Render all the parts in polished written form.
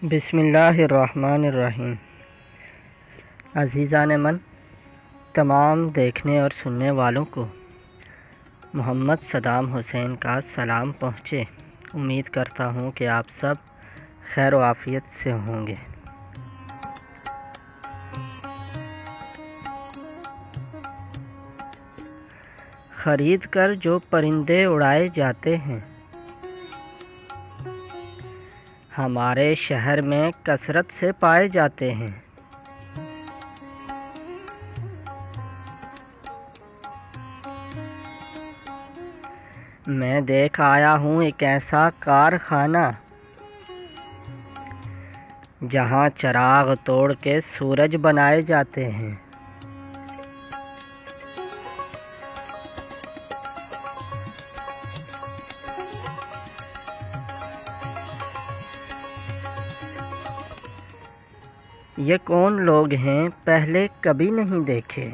बिस्मिल्लाहिर्रहमानिर्रहीम। अज़ीज़ान मन, तमाम देखने और सुनने वालों को मोहम्मद सद्दाम हुसैन का सलाम पहुँचे। उम्मीद करता हूँ कि आप सब खैर व आफ़ियत से होंगे। ख़रीद कर जो परिंदे उड़ाए जाते हैं, हमारे शहर में कसरत से पाए जाते हैं। मैं देख आया हूँ एक ऐसा कारखाना जहाँ चिराग तोड़ के सूरज बनाए जाते हैं। ये कौन लोग हैं, पहले कभी नहीं देखे,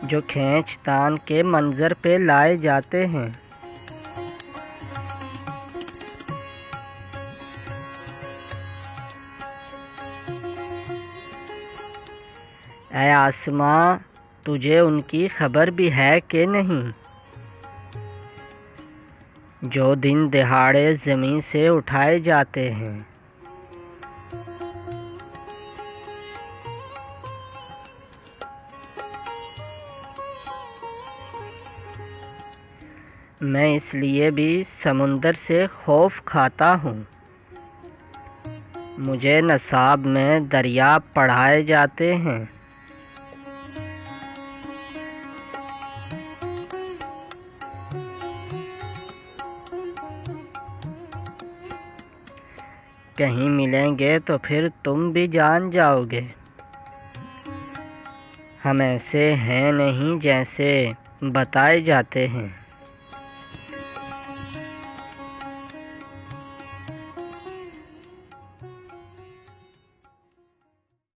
जो खींचतान के मंज़र पे लाए जाते हैं। ऐ आसमां, तुझे उनकी खबर भी है कि नहीं, जो दिन दहाड़े ज़मीन से उठाए जाते हैं। मैं इसलिए भी समुंदर से खौफ खाता हूँ, मुझे नसाब में दरिया पढ़ाए जाते हैं। कहीं मिलेंगे तो फिर तुम भी जान जाओगे, हम ऐसे हैं नहीं जैसे बताए जाते हैं।